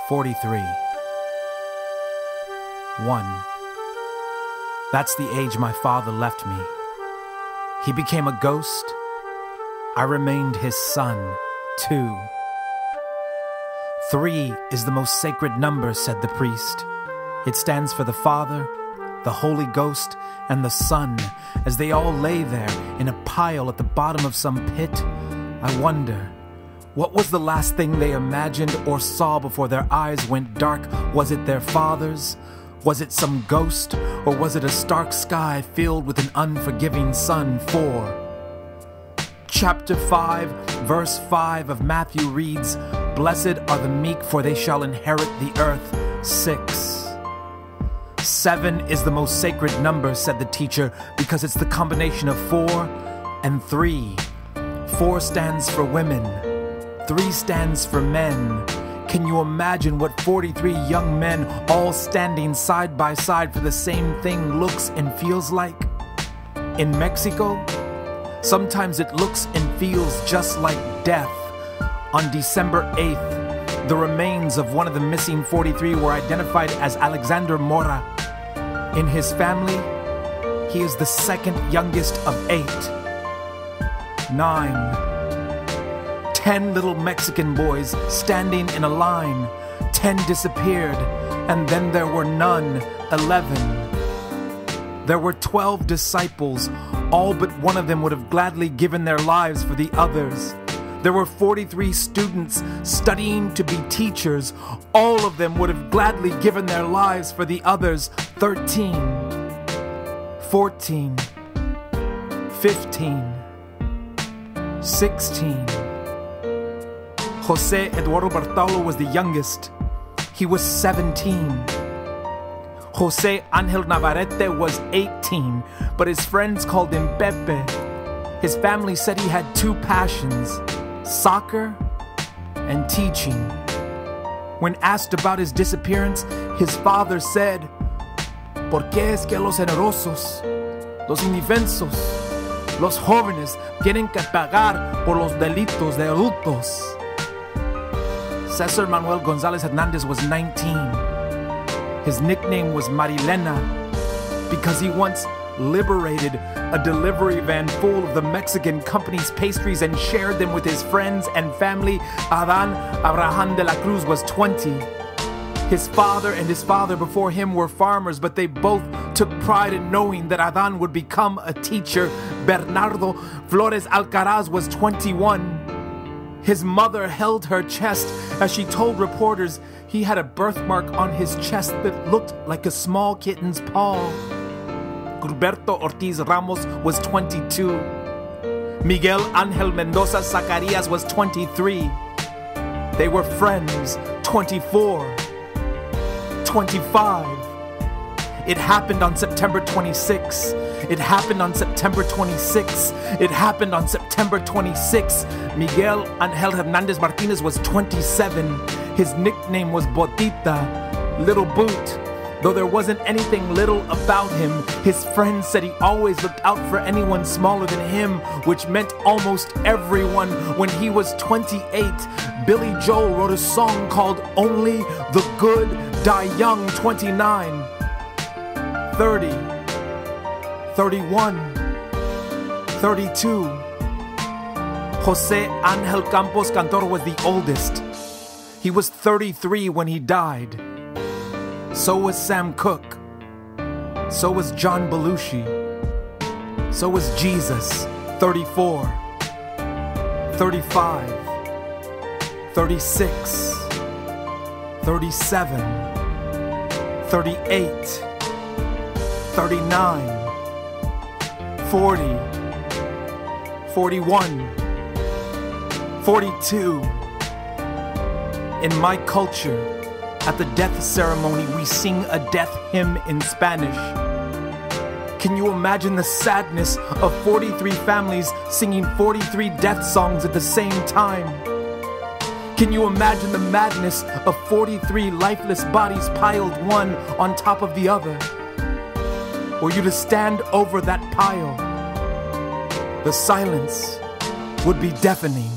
43. 1. That's the age my father left me. He became a ghost. I remained his son, 2. 3 is the most sacred number, said the priest. It stands for the Father, the Holy Ghost, and the Son, as they all lay there in a pile at the bottom of some pit. I wonder, what was the last thing they imagined or saw before their eyes went dark? Was it their fathers? Was it some ghost? Or was it a stark sky filled with an unforgiving sun? 4. Chapter 5, verse 5 of Matthew reads, "Blessed are the meek, for they shall inherit the earth." 6. 7 is the most sacred number, said the teacher, because it's the combination of 4 and 3. 4 stands for women. 3 stands for men. Can you imagine what 43 young men all standing side by side for the same thing looks and feels like? In Mexico, sometimes it looks and feels just like death. On December 8th, the remains of one of the missing 43 were identified as Alexander Mora. In his family, he is the second youngest of 8. 9. 10 little Mexican boys standing in a line. 10 disappeared, and then there were none. 11. There were 12 disciples. All but one of them would have gladly given their lives for the others. There were 43 students studying to be teachers. All of them would have gladly given their lives for the others. 13. 14. 15. 16. Jose Eduardo Bartolo was the youngest. He was 17. Jose Angel Navarrete was 18, but his friends called him Pepe. His family said he had 2 passions, soccer and teaching. When asked about his disappearance, his father said, "¿Por qué es que los generosos, los indefensos, los jóvenes tienen que pagar por los delitos de adultos?" Cesar Manuel Gonzalez Hernandez was 19. His nickname was Marilena because he once liberated a delivery van full of the Mexican company's pastries and shared them with his friends and family. Adan Abraham de la Cruz was 20. His father and his father before him were farmers, but they both took pride in knowing that Adan would become a teacher. Bernardo Flores Alcaraz was 21. His mother held her chest as she told reporters he had a birthmark on his chest that looked like a small kitten's paw. Gilberto Ortiz Ramos was 22. Miguel Angel Mendoza Zacarias was 23. They were friends. 24. 25. It happened on September 26. It happened on September 26. It happened on September 26. Miguel Angel Hernandez Martinez was 27. His nickname was Botita, Little Boot. Though there wasn't anything little about him, his friends said he always looked out for anyone smaller than him, which meant almost everyone. When he was 28, Billy Joel wrote a song called Only the Good Die Young. 29. 30. 31. 32. Jose Angel Campos Cantor was the oldest. He was 33 when he died. So was Sam Cooke. So was John Belushi. So was Jesus. 34. 35. 36. 37. 38. 39. 40. 41. 42. In my culture, at the death ceremony, we sing a death hymn in Spanish. Can you imagine the sadness of 43 families singing 43 death songs at the same time? Can you imagine the madness of 43 lifeless bodies piled one on top of the other? Were you to stand over that pile, the silence would be deafening.